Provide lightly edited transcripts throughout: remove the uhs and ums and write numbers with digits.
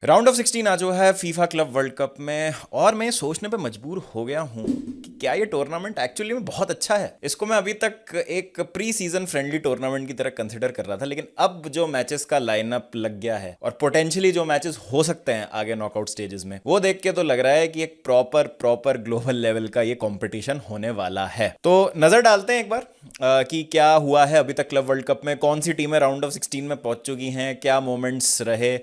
Round of 16 आ जो है FIFA club world cup में, और मैं सोचने पे मजबूर हो गया हूँ कि क्या ये टूर्नामेंट एक्चुअली में बहुत अच्छा है। इसको मैं अभी तक एक प्री सीजन फ्रेंडली टूर्नामेंट की तरह कंसिडर कर रहा था, लेकिन अब जो मैचेस का लाइनअप लग गया है और पोटेंशियली जो मैचेस हो सकते हैं आगे नॉकआउट स्टेजेस में, वो देख के तो लग रहा है कि एक प्रॉपर प्रॉपर ग्लोबल लेवल का ये कंपटीशन होने वाला है। तो नजर डालते हैं एक बार कि क्या हुआ है अभी तक क्लब वर्ल्ड कप में, कौन सी टीमें राउंड ऑफ 16 में पहुंच चुकी हैं, क्या मोमेंट्स रहे,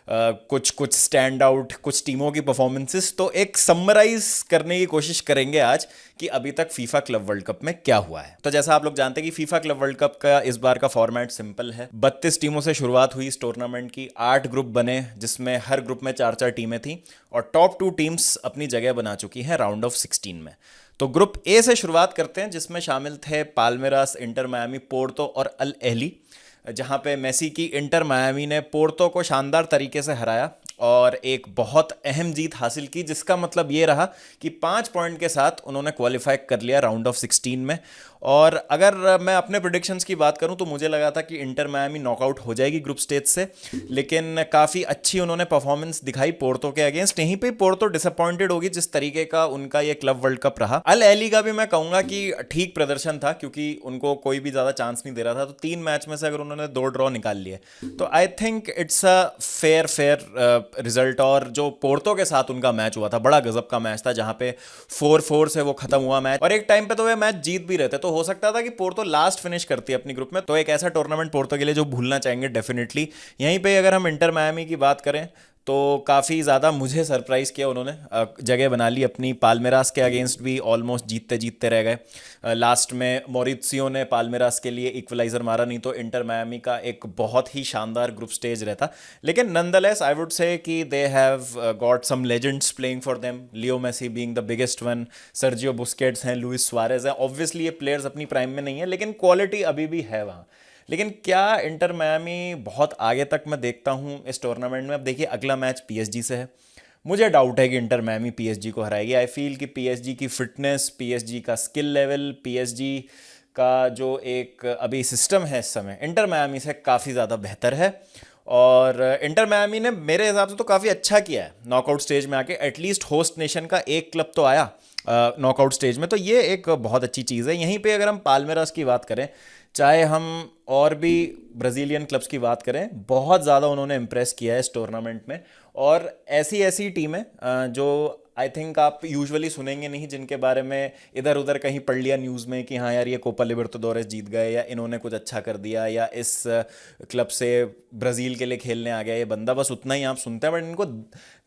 कुछ कुछ स्टैंड आउट कुछ टीमों की परफॉर्मेंसेस। तो एक समराइज करने की कोशिश करेंगे आज कि अभी तक फीफा क्लब वर्ल्ड कप में क्या हुआ है। तो जैसा आप लोग जानते हैं कि फीफा क्लब वर्ल्ड कप का इस बार का फॉर्मेट सिंपल है। 32 टीमों से शुरुआत हुई इस टूर्नामेंट की, 8 ग्रुप बने जिसमें हर ग्रुप में 4-4 टीमें थीं और टॉप 2 टीम्स अपनी जगह बना चुकी हैं राउंड ऑफ 16 में। तो ग्रुप ए से शुरुआत करते हैं जिसमें शामिल थे पाल्मेरास, इंटर मायामी, पोर्तो और अल अहली, जहां पे मेसी की इंटर मायामी ने पोर्तो को शानदार तरीके से हराया और एक बहुत अहम जीत हासिल की, जिसका मतलब ये रहा कि 5 पॉइंट के साथ उन्होंने क्वालिफाई कर लिया राउंड ऑफ 16 में। और अगर मैं अपने प्रिडिक्शंस की बात करूं तो मुझे लगा था कि इंटर मायामी नॉकआउट हो जाएगी ग्रुप स्टेज से, लेकिन काफ़ी अच्छी उन्होंने परफॉर्मेंस दिखाई पोर्तो के अगेंस्ट। यहीं पे पोर्तो डिसअपॉइंटेड होगी जिस तरीके का उनका ये क्लब वर्ल्ड कप रहा। अल अहली का भी मैं कहूंगा कि ठीक प्रदर्शन था क्योंकि उनको कोई भी ज़्यादा चांस नहीं दे रहा था। तो 3 मैच में से अगर उन्होंने 2 ड्रॉ निकाल लिए तो I think it's a fair fair result. और जो पोर्तो के साथ उनका मैच हुआ था बड़ा गजब का मैच था, जहां पे 4-4 से वो खत्म हुआ मैच और एक टाइम पे तो वे मैच जीत भी रहते। तो हो सकता था कि पोर्तो लास्ट फिनिश करती है अपनी ग्रुप में। तो एक ऐसा टूर्नामेंट पोर्तो के लिए जो भूलना चाहेंगे डेफिनेटली। यहीं पे अगर हम इंटर मायामी की बात करें तो काफ़ी ज़्यादा मुझे सरप्राइज़ किया उन्होंने, जगह बना ली अपनी। पाल्मेरास के अगेंस्ट भी ऑलमोस्ट जीतते जीतते रह गए। लास्ट में मॉरित्सियो ने पाल्मेरास के लिए इक्वलाइज़र मारा, नहीं तो इंटर मायामी का एक बहुत ही शानदार ग्रुप स्टेज रहता। लेकिन नंदलेस आई वुड से कि they have got some legends playing for them, Leo Messi being the biggest one, Sergio Busquets हैं, लुइस सुआरेज हैं। ऑब्वियसली ये प्लेयर्स अपनी प्राइम में नहीं है लेकिन क्वालिटी अभी भी है वहाँ। लेकिन क्या इंटर मायामी बहुत आगे तक मैं देखता हूँ इस टूर्नामेंट में? अब देखिए अगला मैच पीएसजी से है, मुझे डाउट है कि इंटर मायामी पीएसजी को हराएगी। आई फील कि पीएसजी की फिटनेस, पीएसजी का स्किल लेवल, पीएसजी का जो एक अभी सिस्टम है इस समय इंटर मायामी से काफ़ी ज़्यादा बेहतर है। और इंटर मायामी ने मेरे हिसाब से तो काफ़ी अच्छा किया है नॉकआउट स्टेज में आके। एटलीस्ट होस्ट नेशन का एक क्लब तो आया नॉकआउट स्टेज में, तो ये एक बहुत अच्छी चीज़ है। यहीं पे अगर हम पाल्मेरास की बात करें, चाहे हम और भी ब्राज़ीलियन क्लब्स की बात करें, बहुत ज़्यादा उन्होंने इम्प्रेस किया है इस टूर्नामेंट में। और ऐसी ऐसी टीमें जो आई थिंक आप यूजुअली सुनेंगे नहीं, जिनके बारे में इधर उधर कहीं पढ़ लिया न्यूज़ में कि हाँ यार ये कोपा लिबर्टाडोरेस जीत गए, या इन्होंने कुछ अच्छा कर दिया, या इस क्लब से ब्राज़ील के लिए खेलने आ गया ये बंदा, बस उतना ही आप सुनते हैं बट इनको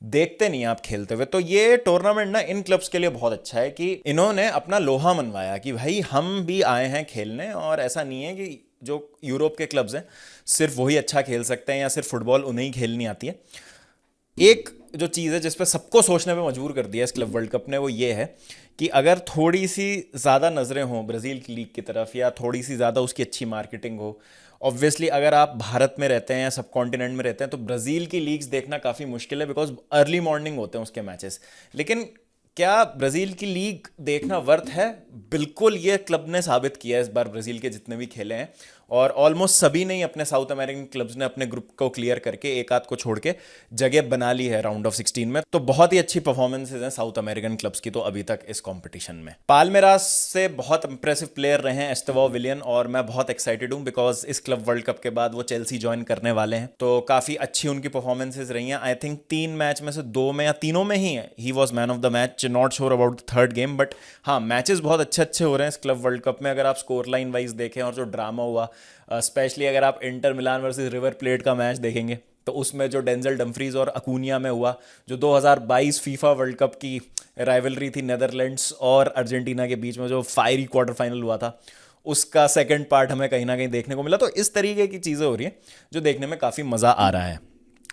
देखते नहीं आप खेलते हुए। तो ये टूर्नामेंट ना इन क्लब्स के लिए बहुत अच्छा है कि इन्होंने अपना लोहा मनवाया कि भाई हम भी आए हैं खेलने। और ऐसा नहीं है कि जो यूरोप के क्लब्स हैं सिर्फ वही अच्छा खेल सकते हैं या सिर्फ फुटबॉल उन्हें ही खेलनी आती है। एक जो चीज़ है जिस पर सबको सोचने पे मजबूर कर दिया इस क्लब वर्ल्ड कप ने, वो ये है कि अगर थोड़ी सी ज़्यादा नज़रें हों ब्राज़ील की लीग की तरफ, या थोड़ी सी ज़्यादा उसकी अच्छी मार्केटिंग हो, ऑब्वियसली अगर आप भारत में रहते हैं या सब कॉन्टिनेंट में रहते हैं तो ब्राज़ील की लीग्स देखना काफ़ी मुश्किल है बिकॉज अर्ली मॉर्निंग होते हैं उसके मैचेस। लेकिन क्या ब्राज़ील की लीग देखना वर्थ है? बिल्कुल, ये क्लब ने साबित किया है इस बार ब्राज़ील के जितने भी खेले हैं। और ऑलमोस्ट सभी ने ही अपने साउथ अमेरिकन क्लब्स ने अपने ग्रुप को क्लियर करके एक आध को छोड़ के जगह बना ली है राउंड ऑफ 16 में। तो बहुत ही अच्छी परफॉर्मेंसेज हैं साउथ अमेरिकन क्लब्स की तो अभी तक इस कंपटीशन में। पाल्मेरास से बहुत इंप्रेसिव प्लेयर रहे हैं एस्तेवो विलियन, और मैं बहुत एक्साइटेड हूं बिकॉज इस क्लब वर्ल्ड कप के बाद वो चेल्सी ज्वाइन करने वाले हैं। तो काफ़ी अच्छी उनकी परफॉर्मेंसेज रही हैं। आई थिंक 3 मैच में से 2 में या तीनों में he was man of the match. Not sure about the third game, but हाँ मैचेस बहुत अच्छे अच्छे हो रहे हैं इस क्लब वर्ल्ड कप में। अगर आप स्कोर लाइन वाइज देखें और जो ड्रामा हुआ, स्पेशली अगर आप Inter Milan versus river plate का मैच देखेंगे तो उसमें जो डेंजल डम्फ्रीज और अकूनिया में हुआ, जो 2022 फीफा वर्ल्ड कप की राइवलरी थी नेदरलैंड्स और अर्जेंटीना के बीच में, जो फायरी क्वार्टर फाइनल हुआ था, उसका सेकंड पार्ट हमें कहीं ना कहीं देखने को मिला। तो इस तरीके की चीज़ें हो रही हैं जो देखने में काफ़ी मज़ा आ रहा है।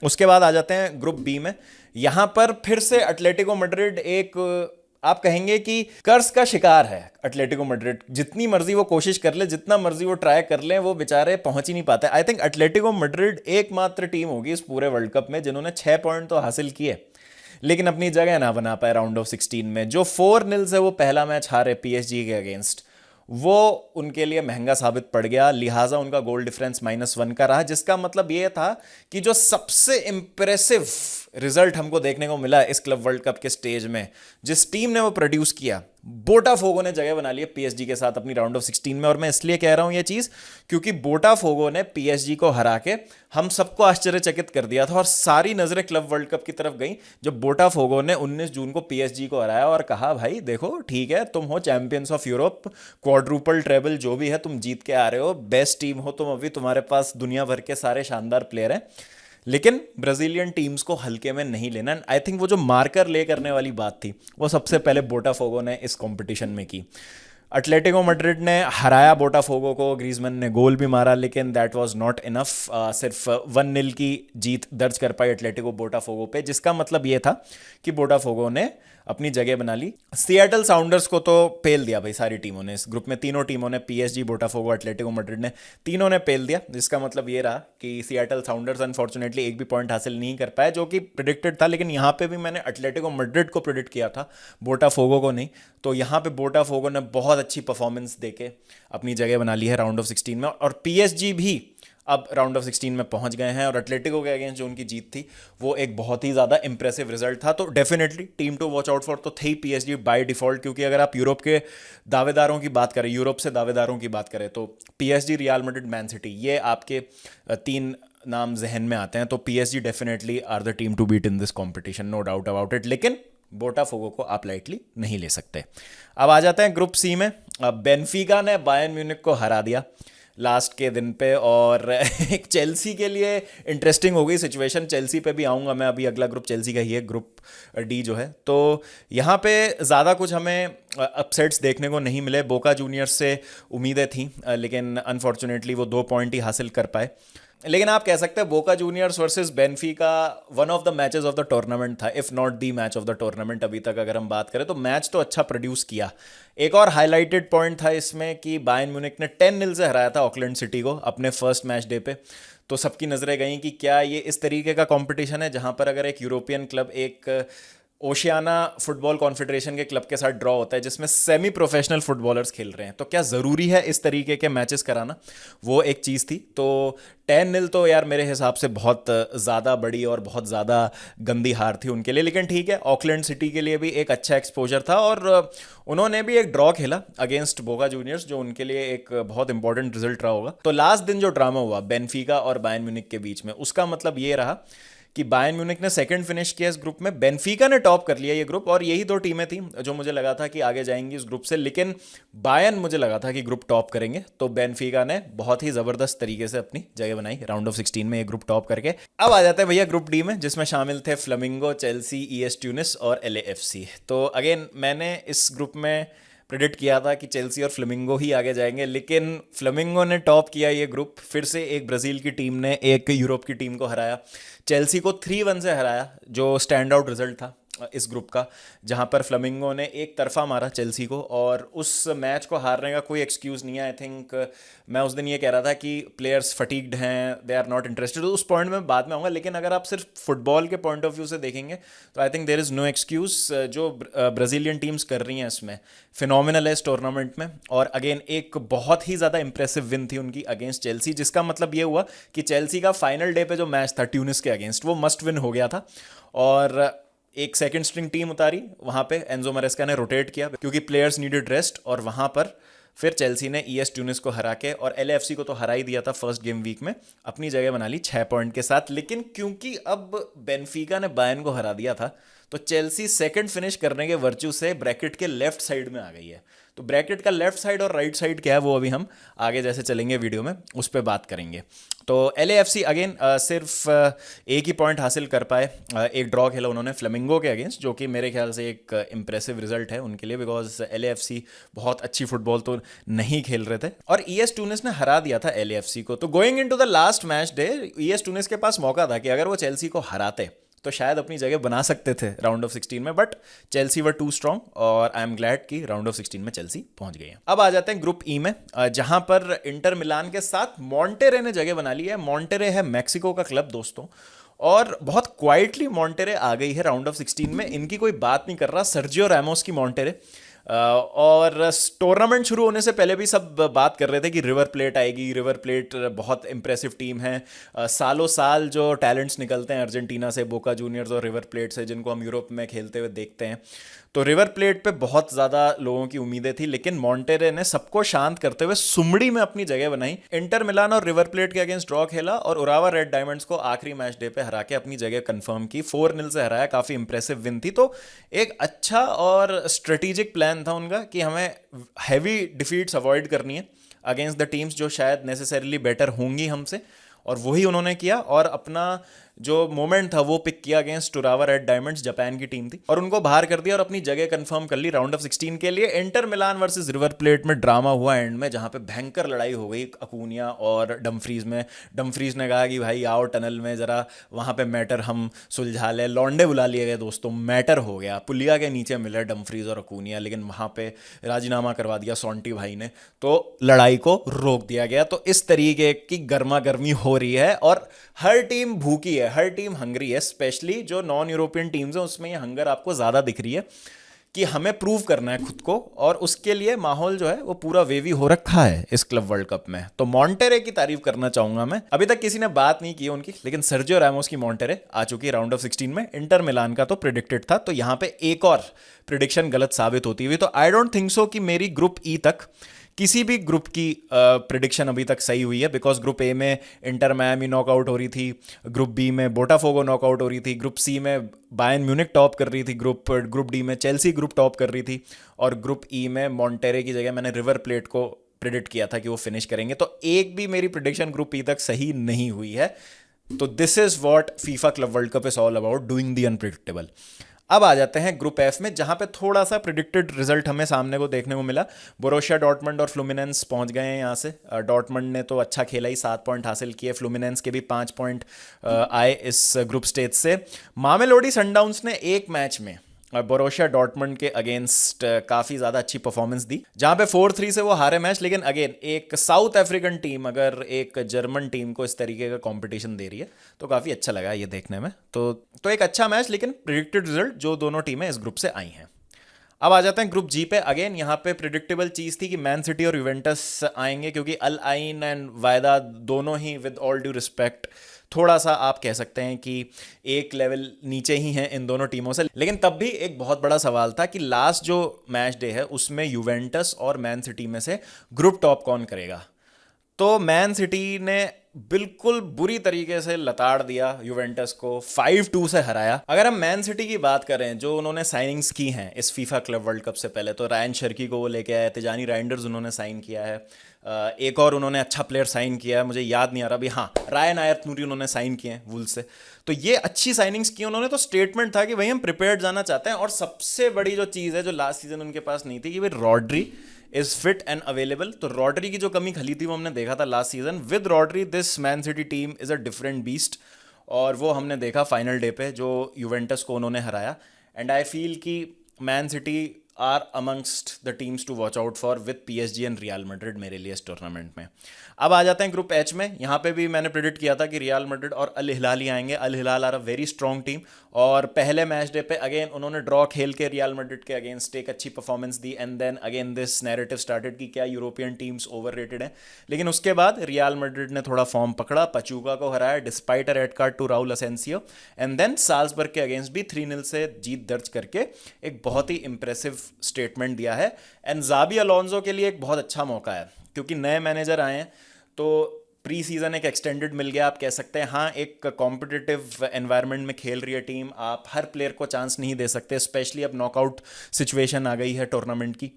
उसके बाद आ जाते हैं ग्रुप बी में। यहाँ पर फिर से एटलेटिको मैड्रिड एक, आप कहेंगे कि कर्ज का शिकार है एटलेटिको मैड्रिड। जितनी मर्जी वो कोशिश कर ले, जितना मर्जी वो ट्राई कर ले, वो बेचारे पहुंच ही नहीं पाते। आई थिंक एटलेटिको मैड्रिड एकमात्र टीम होगी इस पूरे वर्ल्ड कप में जिन्होंने 6 पॉइंट तो हासिल किए लेकिन अपनी जगह ना बना पाए राउंड ऑफ 16 में। जो 4-0 से वो पहला मैच हारे पीएसजी के अगेंस्ट, वो उनके लिए महंगा साबित पड़ गया, लिहाजा उनका गोल डिफरेंस -1 का रहा, जिसका मतलब ये था कि जो सबसे इंप्रेसिव रिजल्ट हमको देखने को मिला इस क्लब वर्ल्ड कप के स्टेज में, जिस टीम ने वो प्रोड्यूस किया, बोटाफोगो ने जगह बना ली है पीएसजी के साथ अपनी राउंड ऑफ 16 में। और मैं इसलिए कह रहा हूं ये चीज क्योंकि बोटाफोगो ने पीएसजी को हरा के हम सबको आश्चर्यचकित कर दिया था और सारी नजरें क्लब वर्ल्ड कप की तरफ गई जब बोटाफोगो ने 19 जून को पीएसजी को हराया और कहा भाई देखो ठीक है, तुम हो champions of Europe, quadruple treble जो भी है तुम जीत के आ रहे हो, बेस्ट टीम हो तुम, अभी तुम्हारे पास दुनिया भर के सारे शानदार प्लेयर हैं, लेकिन ब्राजीलियन टीम्स को हल्के में नहीं लेना। आई थिंक वो जो मार्कर ले करने वाली बात थी वो सबसे पहले बोटाफोगो ने इस कंपटीशन में की। एटलेटिको मैड्रिड ने हराया बोटाफोगो को, ग्रीजमैन ने गोल भी मारा, लेकिन दैट वाज नॉट इनफ। सिर्फ 1-0 की जीत दर्ज कर पाई एटलेटिको बोटाफोगो पे, जिसका मतलब ये था कि बोटाफोगो ने अपनी जगह बना ली। सिएटल साउंडर्स को तो पेल दिया भाई सारी टीमों ने, इस ग्रुप में तीनों टीमों ने, पीएसजी, बोटाफोगो, एटलेटिको मैड्रिड ने, तीनों ने पेल दिया, जिसका मतलब ये रहा कि सिएटल साउंडर्स अनफॉर्चुनेटली एक भी पॉइंट हासिल नहीं कर पाया, जो कि प्रिडिक्टेड था। लेकिन यहाँ पे भी मैंने एटलेटिको मैड्रिड को प्रिडिक्ट किया था, बोटाफोगो को नहीं। तो यहाँ पे बोटाफोगो ने बहुत अच्छी परफॉर्मेंस देके अपनी जगह बना ली है राउंड ऑफ 16 में, और पीएसजी भी अब राउंड ऑफ 16 में पहुंच गए हैं। और एटलेटिको के अगेंस्ट जो उनकी जीत थी वो एक बहुत ही ज़्यादा इंप्रेसिव रिजल्ट था। तो definitely team to watch out for तो थे पीएसजी बाय डिफॉल्ट, क्योंकि अगर आप यूरोप के दावेदारों की बात करें, यूरोप से दावेदारों की बात करें, तो PSG, Real Madrid, Man City, ये आपके 3 नाम जहन में आते हैं। तो PSG definitely are the team to beat in this competition, no doubt about it. लेकिन बोटाफोगो को आप लाइटली नहीं ले सकते। अब आ जाते हैं ग्रुप सी में। बेनफिका ने बायर्न म्यूनिख को हरा दिया लास्ट के दिन पे, और एक चेल्सी के लिए इंटरेस्टिंग हो गई सिचुएशन। चेल्सी पे भी आऊँगा मैं, अभी अगला ग्रुप चेल्सी का ही है, ग्रुप डी जो है। तो यहाँ पे ज़्यादा कुछ हमें अपसेट्स देखने को नहीं मिले। बोका जूनियर्स से उम्मीदें थी, लेकिन अनफॉर्चुनेटली वो 2 पॉइंट ही हासिल कर पाए। लेकिन आप कह सकते हैं Boca Juniors versus Benfica one of the matches of the tournament था, if not the match of the tournament अभी तक अगर हम बात करें तो। मैच तो अच्छा प्रोड्यूस किया। एक और हाईलाइटेड पॉइंट था इसमें कि बायर्न म्यूनिख ने 10-0 से हराया था ऑकलैंड सिटी को अपने फर्स्ट मैच डे पे। तो सबकी नजरें गई कि क्या ये इस तरीके का कंपटीशन है जहां पर अगर एक यूरोपियन क्लब एक ओशियाना फुटबॉल कॉन्फेडरेशन के क्लब के साथ ड्रॉ होता है जिसमें सेमी प्रोफेशनल फुटबॉलर्स खेल रहे हैं, तो क्या ज़रूरी है इस तरीके के मैचेस कराना? वो एक चीज़ थी। तो 10-0 तो यार मेरे हिसाब से बहुत ज़्यादा बड़ी और बहुत ज़्यादा गंदी हार थी उनके लिए। लेकिन ठीक है, ऑकलैंड सिटी के लिए भी एक अच्छा एक्सपोजर था, और उन्होंने भी एक ड्रॉ खेला अगेंस्ट बोका जूनियर्स, जो उनके लिए एक बहुत इंपॉर्टेंट रिजल्ट रहा होगा। तो लास्ट दिन जो ड्रामा हुआ बेनफिका और बायर्न म्यूनिख के बीच में, उसका मतलब ये रहा कि बायर्न म्यूनिख ने सेकंड फिनिश किया इस ग्रुप में, बेनफिका ने टॉप कर लिया ये ग्रुप, और यही 2 टीमें थी जो मुझे लगा था कि आगे जाएंगी इस ग्रुप से। लेकिन बायर्न मुझे लगा था कि ग्रुप टॉप करेंगे, तो बेनफिका ने बहुत ही जबरदस्त तरीके से अपनी जगह बनाई राउंड ऑफ 16 में ये ग्रुप टॉप करके। अब आ जाते हैं भैया ग्रुप डी में, जिसमें शामिल थे फ्लेमिंगो, चेल्सी, ईएस ट्यूनिस और एलएएफसी। तो अगेन मैंने इस ग्रुप में प्रेडिक्ट किया था कि चेल्सी और फ्लेमिंगो ही आगे जाएंगे, लेकिन फ्लेमिंगो ने टॉप किया ये ग्रुप। फिर से एक ब्राज़ील की टीम ने एक यूरोप की टीम को हराया, चेल्सी को 3-1 से हराया, जो स्टैंड आउट रिजल्ट था इस ग्रुप का, जहां पर फ्लेमिंगो ने एक तरफा मारा चेल्सी को, और उस मैच को हारने का कोई एक्सक्यूज़ नहीं है। आई थिंक मैं उस दिन ये कह रहा था कि प्लेयर्स फटीग्ड हैं, दे आर नॉट इंटरेस्टेड, उस पॉइंट में बाद में आऊँगा। लेकिन अगर आप सिर्फ फुटबॉल के पॉइंट ऑफ व्यू से देखेंगे तो I think there is no excuse. जो ब्राज़ीलियन टीम्स कर रही हैं इसमें फिनोमिनल है इस टूर्नामेंट में। और अगेन एक बहुत ही ज़्यादा इंप्रेसिव विन थी उनकी अगेंस्ट चेल्सी, जिसका मतलब ये हुआ कि चेल्सी का फाइनल डे पे जो मैच था ट्यूनिस के अगेंस्ट, वो मस्ट विन हो गया था। और एक सेकंड स्ट्रिंग टीम उतारी वहाँ पे, एंजो मरेस्का ने रोटेट किया क्योंकि प्लेयर्स नीडेड रेस्ट, और वहाँ पर फिर चेल्सी ने ईएस ट्यूनिस को हरा के, और एलएफसी को तो हरा ही दिया था फर्स्ट गेम वीक में, अपनी जगह बना ली 6 पॉइंट के साथ। लेकिन क्योंकि अब बेनफिका ने बायर्न को हरा दिया था, तो चेल्सी सेकंड फिनिश करने के वर्च्यू से ब्रैकेट के लेफ्ट साइड में आ गई है। तो ब्रैकेट का लेफ्ट साइड और राइट साइड क्या है वो अभी हम आगे जैसे चलेंगे वीडियो में उस पर बात करेंगे। तो एलएएफसी अगेन सिर्फ एक ही पॉइंट हासिल कर पाए, एक ड्रॉ खेला उन्होंने फ्लेमिंगो के अगेंस्ट, जो कि मेरे ख्याल से एक इंप्रेसिव रिजल्ट है उनके लिए, बिकॉज एलएएफसी बहुत अच्छी फुटबॉल तो नहीं खेल रहे थे, और ईएस ट्यूनिस ने हरा दिया था एलएएफसी को। तो going into the last match day, ES Tunis के पास मौका था कि अगर वो चेल्सी को हराते तो शायद अपनी जगह बना सकते थे राउंड ऑफ 16 में, but Chelsea were too strong, और आई एम ग्लैड कि राउंड ऑफ 16 में चेल्सी पहुंच गई है। अब आ जाते हैं ग्रुप ई में, जहां पर इंटर मिलान के साथ मॉन्टेरे ने जगह बना ली है। मॉन्टेरे है मैक्सिको का क्लब दोस्तों, और बहुत क्वाइटली मॉन्टेरे आ गई है राउंड ऑफ 16 में। इनकी कोई बात नहीं कर रहा, सर्जियो रैमोस की मॉन्टेरे और टूर्नामेंट शुरू होने से पहले भी सब बात कर रहे थे कि रिवर प्लेट आएगी, रिवर प्लेट बहुत इंप्रेसिव टीम है। सालों साल जो टैलेंट्स निकलते हैं अर्जेंटीना से, बोका जूनियर्स और रिवर प्लेट से, जिनको हम यूरोप में खेलते हुए देखते हैं, तो रिवर प्लेट पे बहुत ज़्यादा लोगों की उम्मीदें थी, लेकिन मॉन्टेरे ने सबको शांत करते हुए सुमड़ी में अपनी जगह बनाई। इंटर मिलान और रिवर प्लेट के अगेंस्ट ड्रॉ खेला और उरावा रेड डायमंड्स को आखिरी मैच डे पे हरा के अपनी जगह कंफर्म की। 4-0 से हराया, काफ़ी इंप्रेसिव विन थी। तो एक अच्छा और स्ट्रेटेजिक प्लान था उनका कि हमें हैवी डिफीट्स अवॉइड करनी है अगेंस्ट द टीम्स जो शायद नेसेसरीली बेटर होंगी हमसे, और वही उन्होंने किया। और अपना जो मोमेंट था वो पिक किया अगेंस्ट टुरावा रेड डायमंड्स, जापान की टीम थी, और उनको बाहर कर दिया और अपनी जगह कंफर्म कर ली राउंड ऑफ 16 के लिए। Inter Milan versus river plate में ड्रामा हुआ एंड में, जहां पे भयंकर लड़ाई हो गई अकूनिया और डमफ्रीज में। डमफ्रीज ने कहा कि भाई आओ टनल में जरा, वहां पे मैटर हम सुलझा लें। लॉन्डे बुला लिए गए दोस्तों, मैटर हो गया, पुलिया के नीचे मिले डमफ्रीज और अकूनिया, लेकिन वहां पे राजीनामा करवा दिया सोंटी भाई ने, तो लड़ाई को रोक दिया गया। तो इस तरीके की गर्मा गर्मी हो रही है और हर टीम भूखी है, हर टीम हंगरी है। स्पेशली जो नॉन यूरोपियन टीम्स हैं उसमें ये हंगर आपको ज़्यादा दिख रही है कि हमें प्रूव करना है खुद को, और उसके लिए माहौल जो है वो पूरा वेवी हो रखा है इस क्लब वर्ल्ड कप में। तो मॉन्टेरे की तारीफ करना चाहूंगा मैं। अभी तक किसी ने बात नहीं की उनकी, लेकिन सर्जियो रामोस की मॉन्टेरे आ चुकी है राउंड ऑफ 16 में। इंटर मिलान का तो प्रिडिक्टेड था, तो यहां पे एक और प्रिडिक्शन गलत साबित होती हुई। तो आई डोंट थिंक सो कि मेरी ग्रुप ई तक किसी भी ग्रुप की प्रिडिक्शन अभी तक सही हुई है, बिकॉज ग्रुप ए में इंटर मायामी नॉकआउट हो रही थी, ग्रुप बी में बोटाफोगो नॉकआउट हो रही थी, ग्रुप सी में बायर्न म्यूनिक टॉप कर रही थी, ग्रुप डी में चेल्सी ग्रुप टॉप कर रही थी, और ग्रुप ई में मॉन्टेरे की जगह मैंने रिवर प्लेट को प्रिडिक्ट किया था कि वो फिनिश करेंगे। तो एक भी मेरी प्रिडिक्शन ग्रुप ई तक सही नहीं हुई है। तो this is what FIFA club world cup is all about, doing the unpredictable. अब आ जाते हैं ग्रुप एफ में, जहां पे थोड़ा सा प्रिडिक्टेड रिजल्ट हमें सामने को देखने को मिला। बोरोशिया डॉर्टमंड और फ्लुमिनेंस पहुंच गए हैं यहां से। डॉर्टमंड ने तो अच्छा खेला ही, 7 पॉइंट हासिल किए। फ्लुमिनेंस के भी 5 पॉइंट आए इस ग्रुप स्टेज से। मामेलोडी सनडाउन्स ने एक मैच में बोरोशिया डॉर्टमंड के अगेंस्ट काफ़ी ज़्यादा अच्छी परफॉर्मेंस दी, जहां पे 4-3 से वो हारे मैच। लेकिन अगेन एक साउथ अफ्रीकन टीम अगर एक जर्मन टीम को इस तरीके का कंपटीशन दे रही है तो काफ़ी अच्छा लगा ये देखने में। तो एक अच्छा मैच, लेकिन प्रिडिक्टेड रिजल्ट जो दोनों टीमें इस ग्रुप से आई हैं। अब आ जाते हैं ग्रुप जी पे। अगेन यहाँ पे प्रिडिक्टेबल चीज़ थी कि मैन सिटी और यूवेंटस आएंगे, क्योंकि अल आइन एंड वायदा दोनों ही, विद ऑल ड्यू रिस्पेक्ट, थोड़ा सा आप कह सकते हैं कि एक लेवल नीचे ही हैं इन दोनों टीमों से। लेकिन तब भी एक बहुत बड़ा सवाल था कि लास्ट जो मैच डे है उसमें यूवेंटस और मैन सिटी में से ग्रुप टॉप कौन करेगा। तो मैन सिटी ने बिल्कुल बुरी तरीके से लताड़ दिया यूवेंटस को, 5-2 से हराया। अगर हम मैन सिटी की बात करें, जो उन्होंने साइनिंग्स की हैं इस फीफा क्लब वर्ल्ड कप से पहले, तो रायन शर्की को वो लेके आए, तिजानी राइंडर्स उन्होंने साइन किया है, एक और उन्होंने अच्छा प्लेयर साइन किया है, मुझे याद नहीं आ रहा अभी, हाँ रायन आयत नूरी उन्होंने साइन किए हैं वुल्स से। तो ये अच्छी साइनिंग्स की उन्होंने। तो स्टेटमेंट था कि भाई हम प्रिपेयर्ड जाना चाहते हैं। और सबसे बड़ी जो चीज़ है जो लास्ट सीजन उनके पास नहीं थी, कि भाई Rodri is fit and available. तो रॉड्री की जो कमी खली थी वो हमने देखा था last season. With Rodri this man city team is a different beast, और वो हमने देखा फाइनल डे पे जो यूवेंटस को उन्होंने हराया। एंड आई फील कि Man City are amongst the teams to watch out for, with PSG and Real Madrid मेरे लिए इस टूर्नामेंट में। अब आ जाते हैं ग्रुप एच में। यहाँ पे भी मैंने प्रेडिक्ट किया था कि रियल मैड्रिड और अल हिलाल ही आएंगे। Al Hilal are a very strong team, और पहले मैच डे पे अगेन उन्होंने ड्रॉ खेल के रियल मैड्रिड के अगेंस्ट एक अच्छी परफॉर्मेंस दी। And then again this narrative started कि क्या यूरोपियन टीम्स ओवररेटेड हैं। लेकिन उसके बाद रियल मैड्रिड ने थोड़ा फॉर्म पकड़ा, पचूका को हराया despite a red card to Raul Asensio, and then Salzburg के अगेंस्ट भी 3-0 से जीत दर्ज करके एक बहुत ही इंप्रेसिव स्टेटमेंट दिया है। एंड ज़ाबी अलोंसो के लिए एक बहुत अच्छा मौका है, क्योंकि नए मैनेजर आए हैं, तो प्री सीजन एक एक्सटेंडेड मिल गया आप कह सकते हैं। हाँ, एक कॉम्पिटिटिव एनवायरनमेंट में खेल रही है टीम, आप हर प्लेयर को चांस नहीं दे सकते, स्पेशली अब नॉकआउट सिचुएशन आ गई है टूर्नामेंट की।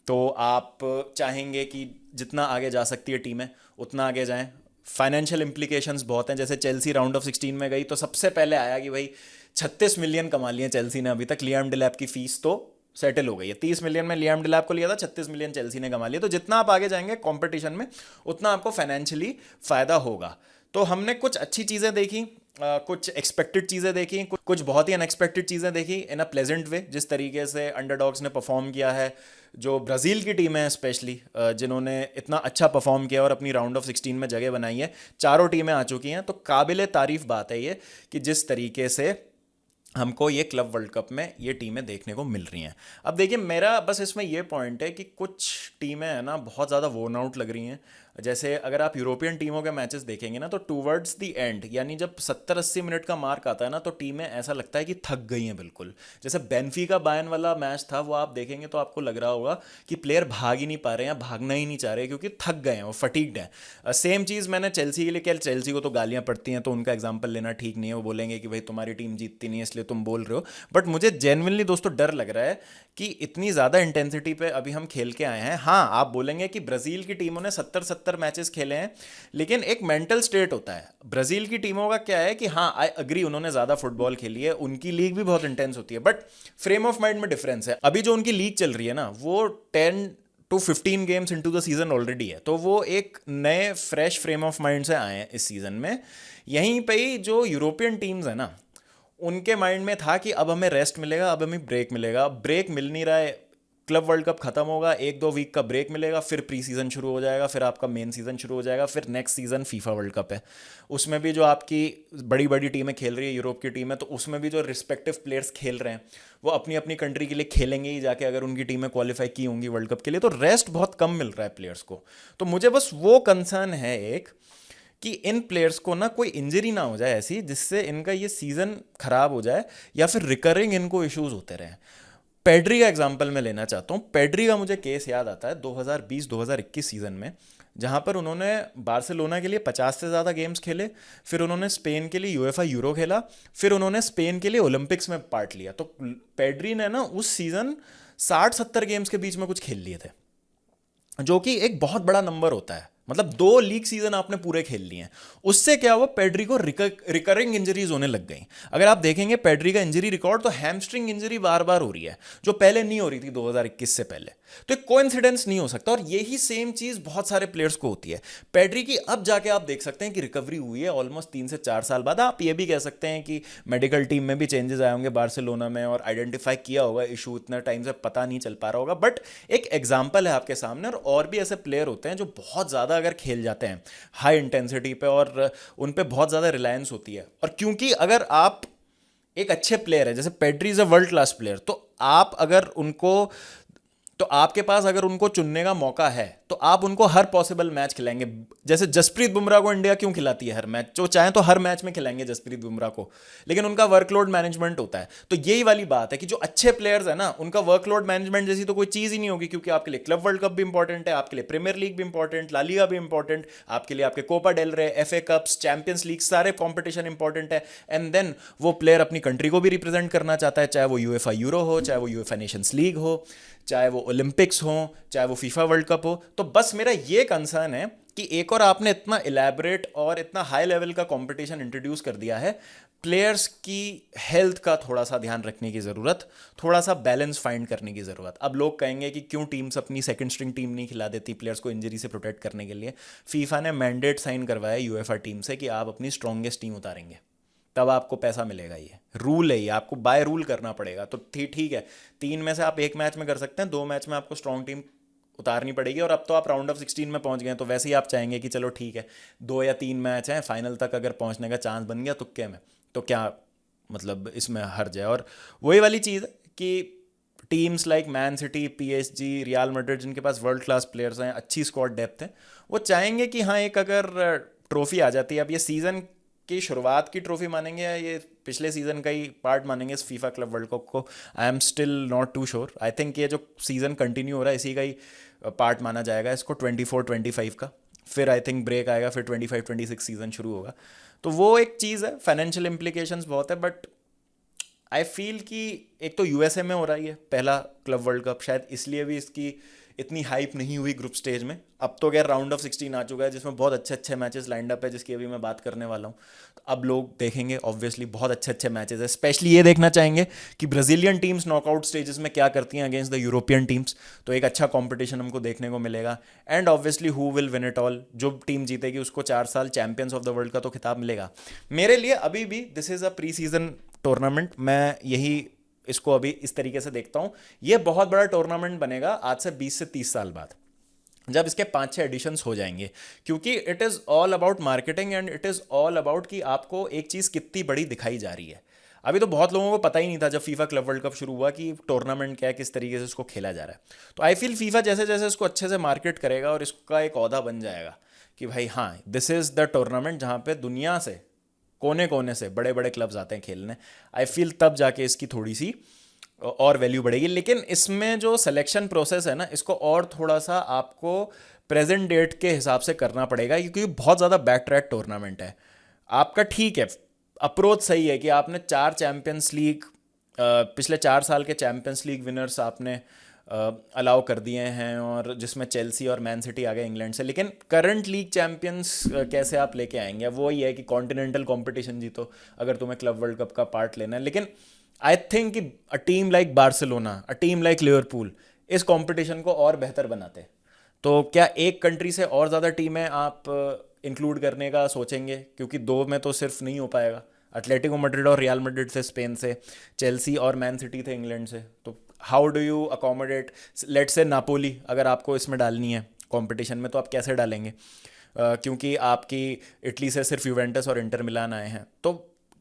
तो आप चाहेंगे कि जितना आगे जा सकती है टीमें उतना आगे जाएं। फाइनेंशियल इंप्लीकेशंस बहुत हैं, जैसे चेल्सी राउंड ऑफ 16 में गई तो सबसे पहले आया कि भाई 36 मिलियन कमा लिए चेल्सी ने अभी तक। लियाम डिलैप की फीस तो सेटल हो गई है, 30 मिलियन में लियाम डिलैप को लिया था, 36 मिलियन चेल्सी ने कमा लिया। तो जितना आप आगे जाएंगे कंपटीशन में उतना आपको फाइनेंशियली फ़ायदा होगा। तो हमने कुछ अच्छी चीज़ें देखी, कुछ एक्सपेक्टेड चीज़ें देखी, कुछ बहुत ही अनएक्सपेक्टेड चीज़ें देखी इन अ प्लेजेंट वे। जिस तरीके से अंडरडॉग्स ने परफॉर्म किया है, जो ब्राज़ील की टीम है स्पेशली, जिन्होंने इतना अच्छा परफॉर्म किया और अपनी राउंड ऑफ 16 में जगह बनाई है, चारों टीमें आ चुकी हैं। तो काबिल तारीफ़ बात है ये कि जिस तरीके से हमको ये क्लब वर्ल्ड कप में ये टीमें देखने को मिल रही हैं। अब देखिए, मेरा बस इसमें ये पॉइंट है कि कुछ टीमें हैं ना बहुत ज़्यादा वोर्न आउट लग रही हैं। जैसे अगर आप यूरोपियन टीमों के मैचेस देखेंगे ना, तो टूवर्ड्स द एंड, यानी जब 70-80 मिनट का मार्क आता है ना, तो टीमें ऐसा लगता है कि थक गई हैं बिल्कुल। जैसे बेनफिका बायर्न वाला मैच था, वो आप देखेंगे तो आपको लग रहा होगा कि प्लेयर भाग ही नहीं पा रहे हैं, भागना ही नहीं चाह रहे क्योंकि थक गए हैं, वो फटीग्ड हैं। सेम चीज़ मैंने चेल्सी के लिए किया। चेल्सी को तो गालियां पड़ती हैं, तो उनका एग्जाम्पल लेना ठीक नहीं है। वो बोलेंगे कि भाई तुम्हारी टीम जीतती नहीं है इसलिए तुम बोल रहे हो। बट मुझे जेन्युइनली दोस्तों डर लग रहा है कि इतनी ज़्यादा इंटेंसिटी पे अभी हम खेल के आए हैं। हाँ, आप बोलेंगे कि ब्राज़ील की टीमों ने 70-70 मैचेस खेले हैं, लेकिन एक मेंटल स्टेट होता है ब्राज़ील की टीमों का। क्या है कि हाँ, आई अग्री, उन्होंने ज़्यादा फुटबॉल खेली है, उनकी लीग भी बहुत इंटेंस होती है, बट फ्रेम ऑफ माइंड में डिफरेंस है। अभी जो उनकी लीग चल रही है ना, वो 10 to 15 games into the season already है, तो वो एक नए फ्रेश फ्रेम ऑफ माइंड से आए हैं इस सीजन में। यहीं पे ही जो यूरोपियन टीम्स है ना, उनके माइंड में था कि अब हमें रेस्ट मिलेगा, अब हमें ब्रेक मिलेगा। ब्रेक मिल नहीं रहा है। क्लब वर्ल्ड कप खत्म होगा, 1-2 वीक का ब्रेक मिलेगा, फिर प्री सीजन शुरू हो जाएगा, फिर आपका मेन सीजन शुरू हो जाएगा, फिर next season FIFA world cup है। उसमें भी जो आपकी बड़ी बड़ी टीमें खेल रही है, यूरोप की टीम है, तो उसमें भी जो रिस्पेक्टिव प्लेयर्स खेल रहे हैं, वो अपनी अपनी कंट्री के लिए खेलेंगे ही जाके, अगर उनकी टीमें क्वालिफाई की होंगी वर्ल्ड कप के लिए। तो रेस्ट बहुत कम मिल रहा है प्लेयर्स को। तो मुझे बस वो कंसर्न है एक, कि इन प्लेयर्स को ना कोई इंजरी ना हो जाए ऐसी जिससे इनका ये सीज़न खराब हो जाए, या फिर रिकरिंग इनको इश्यूज होते रहें। पेड्री का एग्जांपल मैं लेना चाहता हूँ। पेड्री का मुझे केस याद आता है 2020-2021 सीज़न में, जहाँ पर उन्होंने बार्सिलोना के लिए 50 से ज़्यादा गेम्स खेले, फिर उन्होंने स्पेन के लिए यूएफए यूरो खेला, फिर उन्होंने स्पेन के लिए ओलंपिक्स में पार्ट लिया। तो पेड्री ने ना उस सीज़न 60-70 गेम्स के बीच में कुछ खेल लिए थे, जो कि एक बहुत बड़ा नंबर होता है। मतलब 2 लीग सीजन आपने पूरे खेल लिए हैं। उससे क्या हुआ, पेड्री को रिकरिंग इंजरीज होने लग गई। अगर आप देखेंगे पेड्री का इंजरी रिकॉर्ड, तो हैमस्ट्रिंग इंजरी बार बार हो रही है, जो पहले नहीं हो रही थी 2021 से पहले। तो एक कोइंसिडेंस नहीं हो सकता, और यही सेम चीज बहुत सारे प्लेयर्स को होती है। पेड्री की अब जाके आप देख सकते हैं कि रिकवरी हुई है ऑलमोस्ट 3 से 4 साल बाद। आप ये भी कह सकते हैं कि मेडिकल टीम में भी चेंजेस आए होंगे बार्सिलोना में, और आइडेंटिफाई किया होगा इशू, इतना टाइम से पता नहीं चल पा रहा होगा। बट एक एग्जाम्पल है आपके सामने, और भी ऐसे प्लेयर होते हैं जो बहुत ज़्यादा अगर खेल जाते हैं हाई इंटेंसिटी पे, और उन पे बहुत ज़्यादा रिलायंस होती है। और क्योंकि अगर आप एक अच्छे प्लेयर है, जैसे Pedri is a world class player, तो आप अगर उनको, तो आपके पास अगर उनको चुनने का मौका है, तो आप उनको हर पॉसिबल मैच खिलाएंगे। जैसे जसप्रीत बुमराह को इंडिया क्यों खिलाती है हर मैच, जो चाहे तो हर मैच में खिलाएंगे जसप्रीत बुमराह को, लेकिन उनका वर्कलोड मैनेजमेंट होता है। तो यही वाली बात है कि जो अच्छे प्लेयर्स है ना, उनका वर्कलोड मैनेजमेंट जैसी तो कोई चीज़ ही नहीं होगी, क्योंकि आपके लिए क्लब वर्ल्ड कप भी इंपॉर्टेंट है, आपके लिए प्रीमियर लीग भी इंपॉर्टेंट, ला लीगा भी इंपॉर्टेंट, आपके लिए आपके कोपा डेल रे, एफए कप्स, चैंपियंस लीग, सारे कॉम्पिटिशन इंपॉर्टेंट है। एंड देन वो प्लेयर अपनी कंट्री को भी रिप्रेजेंट करना चाहता है, चाहे वो यूएफए यूरो हो, चाहे वो यूएफए नेशंस लीग हो, चाहे वो ओलंपिक्स हो, चाहे वो फीफा वर्ल्ड कप हो। तो बस मेरा ये कंसर्न है कि एक और आपने इतना इलेबरेट और इतना हाई लेवल का कंपटीशन इंट्रोड्यूस कर दिया है, प्लेयर्स की हेल्थ का थोड़ा सा ध्यान रखने की ज़रूरत, थोड़ा सा बैलेंस फाइंड करने की ज़रूरत। अब लोग कहेंगे कि क्यों टीम्स अपनी सेकंड स्ट्रिंग टीम नहीं खिला देती प्लेयर्स को इंजरी से प्रोटेक्ट करने के लिए। फीफा ने मैंडेट साइन करवाया यूएफए टीम से कि आप अपनी स्ट्रॉन्गेस्ट टीम उतारेंगे, तब आपको पैसा मिलेगा। ये रूल है, ये आपको बाय रूल करना पड़ेगा। तो ठीक है, 3 में से आप 1 मैच में कर सकते हैं, 2 मैच में आपको स्ट्रॉन्ग टीम उतारनी पड़ेगी। और अब तो आप राउंड ऑफ 16 में पहुंच गए, तो वैसे ही आप चाहेंगे कि चलो ठीक है, 2 या 3 मैच हैं, फाइनल तक अगर पहुंचने का चांस बन गया तुक्के में, तो क्या मतलब इसमें हर्ज है। और वही वाली चीज़ है कि teams like man city, PSG, Real Madrid, जिनके पास वर्ल्ड क्लास प्लेयर्स हैं, अच्छी स्क्वाड डेप्थ है, वो चाहेंगे कि हाँ एक अगर ट्रॉफी आ जाती है। अब ये सीज़न की शुरुआत की ट्रॉफी मानेंगे या ये पिछले सीज़न का ही पार्ट मानेंगे इस फीफा क्लब वर्ल्ड कप को, I am still not too sure. I think ये जो सीज़न कंटिन्यू हो रहा है इसी का ही पार्ट माना जाएगा इसको, 24-25 का। फिर आई थिंक ब्रेक आएगा, फिर 25-26 सीज़न शुरू होगा। तो वो एक चीज़ है, फाइनेंशियल इम्प्लीकेशंस बहुत है। बट आई फील कि एक तो यूएसए में हो रहा है ये पहला क्लब वर्ल्ड कप, शायद इसलिए भी इसकी इतनी हाइप नहीं हुई ग्रुप स्टेज में। अब तो क्या राउंड ऑफ 16 आ चुका है, जिसमें बहुत अच्छे अच्छे मैचेस लाइंड अप है, जिसकी अभी मैं बात करने वाला हूँ। तो अब लोग देखेंगे ऑब्वियसली बहुत अच्छे अच्छे मैचेस है। स्पेशली ये देखना चाहेंगे कि ब्राज़ीलियन टीम्स नॉकआउट स्टेजेस में क्या करती हैं अगेंस्ट द यूरोपियन टीम्स। तो एक अच्छा कॉम्पिटिशन हमको देखने को मिलेगा। And obviously who will win it all, जो टीम जीतेगी उसको 4 साल चैंपियंस ऑफ द वर्ल्ड का तो खिताब मिलेगा। मेरे लिए अभी भी this is a pre season tournament, मैं यही इसको अभी इस तरीके से देखता हूँ। ये बहुत बड़ा टूर्नामेंट बनेगा आज से 20 से 30 साल बाद, जब इसके 5-6 एडिशंस हो जाएंगे, क्योंकि it is all about marketing and it is all about कि आपको एक चीज़ कितनी बड़ी दिखाई जा रही है। अभी तो बहुत लोगों को पता ही नहीं था जब फीफा क्लब वर्ल्ड कप शुरू हुआ कि टूर्नामेंट क्या है, किस तरीके से इसको खेला जा रहा है। तो आई फील फीफा जैसे जैसे इसको अच्छे से मार्केट करेगा और इसका एक ओहदा बन जाएगा कि भाई हाँ, दिस इज़ द टूर्नामेंट जहाँ पे दुनिया से कोने कोने से बड़े बड़े क्लब्स आते हैं खेलने, आई फील तब जाके इसकी थोड़ी सी और वैल्यू बढ़ेगी। लेकिन इसमें जो सिलेक्शन प्रोसेस है ना, इसको और थोड़ा सा आपको प्रेजेंट डेट के हिसाब से करना पड़ेगा, क्योंकि बहुत ज़्यादा बैक ट्रैक टूर्नामेंट है। आपका ठीक है, अप्रोच सही है कि आपने 4 चैम्पियंस लीग, पिछले 4 साल के चैम्पियंस लीग विनर्स आपने अलाउ कर दिए हैं, और जिसमें चेल्सी और मैन सिटी आ गए इंग्लैंड से। लेकिन करंट लीग चैंपियंस कैसे आप लेके आएंगे? वो ही है कि कॉन्टिनेंटल कंपटीशन जीतो अगर तुम्हें क्लब वर्ल्ड कप का पार्ट लेना है। लेकिन आई थिंक कि a team like Barcelona, a team like Liverpool इस कंपटीशन को और बेहतर बनाते। तो क्या एक कंट्री से और ज़्यादा टीमें आप इंक्लूड करने का सोचेंगे? क्योंकि 2 में तो सिर्फ नहीं हो पाएगा। एटलेटिको मैड्रिड और रियल मैड्रिड थे स्पेन से, चेल्सी और मैन सिटी थे इंग्लैंड से। तो how do you accommodate, let's say Napoli अगर आपको इसमें डालनी है कंपटीशन में, तो आप कैसे डालेंगे? क्योंकि आपकी इटली से सिर्फ यूवेंटस और इंटर मिलान आए हैं। तो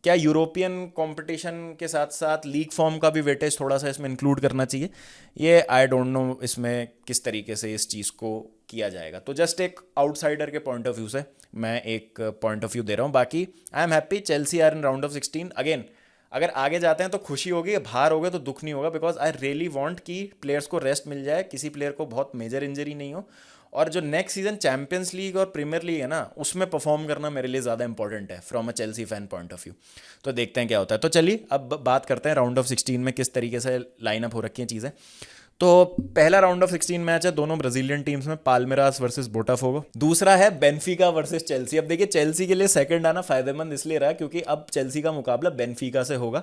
क्या यूरोपियन कंपटीशन के साथ साथ लीग फॉर्म का भी वेटेज थोड़ा सा इसमें इंक्लूड करना चाहिए? ये आई डोंट नो इसमें किस तरीके से इस चीज़ को किया जाएगा। तो जस्ट एक आउटसाइडर के पॉइंट ऑफ व्यू से मैं एक पॉइंट ऑफ व्यू दे रहा हूँ। बाकी I am happy, Chelsea are in round of 16 again. अगर आगे जाते हैं तो खुशी होगी, बाहर हो गए तो दुख नहीं होगा, बिकॉज आई रियली वांट कि प्लेयर्स को रेस्ट मिल जाए, किसी प्लेयर को बहुत मेजर इंजरी नहीं हो, और जो नेक्स्ट सीजन चैंपियंस लीग और प्रीमियर लीग है ना, उसमें परफॉर्म करना मेरे लिए ज़्यादा इंपॉर्टेंट है from a Chelsea fan point of view. तो देखते हैं क्या होता है। तो चलिए अब बात करते हैं राउंड ऑफ 16 में किस तरीके से लाइनअप हो रखी हैं चीज़ें। तो पहला राउंड ऑफ 16 मैच है दोनों ब्राजीलियन टीम्स में, पाल्मेरास वर्सेस बोटाफोगो। दूसरा है बेनफिका वर्सेस चेल्सी। अब देखिए, चेल्सी के लिए सेकंड आना फायदेमंद इसलिए रहा क्योंकि अब चेल्सी का मुकाबला बेनफिका से होगा।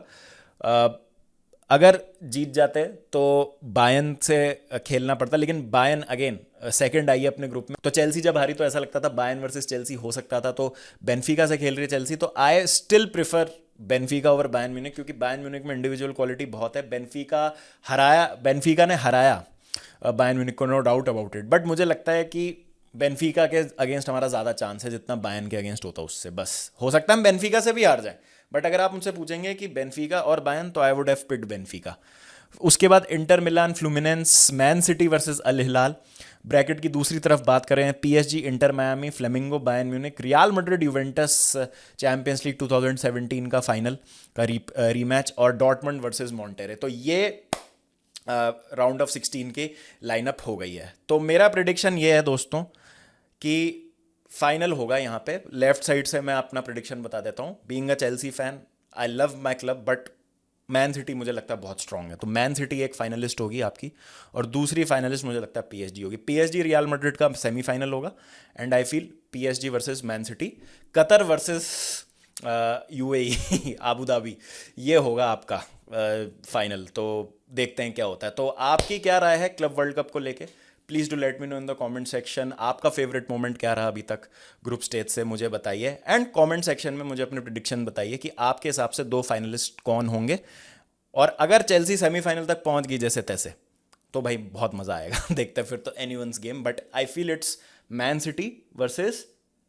अगर जीत जाते तो बायन से खेलना पड़ता, लेकिन बायन अगेन सेकंड आई है अपने ग्रुप में। तो चेल्सी जब हारी तो ऐसा लगता था बायन वर्सेस चेल्सी हो सकता था, तो बेनफिका से खेल रही है चेल्सी। तो I still prefer Benfica over Bayern Munich, क्योंकि बायन म्यूनिख में इंडिविजुअल क्वालिटी बहुत है। बेनफिका ने हराया बायन म्यूनिख को, no doubt about it. But मुझे लगता है कि बेनफिका के अगेंस्ट हमारा ज़्यादा चांस है जितना बायन के अगेंस्ट होता उससे। बस हो सकता है हम बेनफिका से भी हार जाए, बट अगर आप मुझसे पूछेंगे कि बेनफिका और बायन, तो I would have picked Benfica. उसके बाद Inter Milan Fluminense, Man City versus Al Hilal. Bracket की दूसरी तरफ बात करें, PSG Inter Miami, Flamengo Bayern Munich, Real Madrid Juventus, Champions League 2017 का फाइनल का रीमैच, और डॉर्टमंड वर्सेस मॉन्टेरे। तो ये राउंड ऑफ 16 की लाइनअप हो गई है। तो मेरा प्रिडिक्शन ये है दोस्तों कि फाइनल होगा यहाँ पे। लेफ्ट साइड से मैं अपना प्रिडिक्शन बता देता हूँ। Being a Chelsea fan, I love my club, but man city मुझे लगता है बहुत स्ट्रांग है। तो मैन सिटी एक फाइनलिस्ट होगी आपकी, और दूसरी फाइनलिस्ट मुझे लगता है पीएसजी होगी। पीएसजी रियल मैड्रिड का सेमीफाइनल होगा, and I feel PSG versus man city. Qatar versus UAE Abu Dhabi, ये होगा आपका फाइनल। तो देखते हैं क्या होता है। तो आपकी क्या राय है क्लब वर्ल्ड कप को लेके? Please do let me know in the comment section. आपका फेवरेट मोमेंट क्या रहा अभी तक ग्रुप स्टेज से, मुझे बताइए। एंड कमेंट सेक्शन में मुझे अपने प्रिडिक्शन बताइए कि आपके हिसाब से 2 फाइनलिस्ट कौन होंगे। और अगर चेल्सी सेमीफाइनल तक पहुंच गई जैसे तैसे, तो भाई बहुत मज़ा आएगा देखते हैं फिर तो anyone's game. But I feel it's man City versus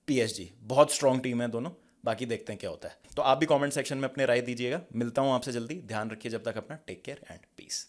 PSG, बहुत स्ट्रॉन्ग टीम है दोनों। बाकी देखते हैं क्या होता है। तो आप भी कमेंट सेक्शन में अपने राय दीजिएगा। मिलता हूँ आपसे जल्दी, ध्यान रखिए जब तक अपना, टेक केयर एंड पीस।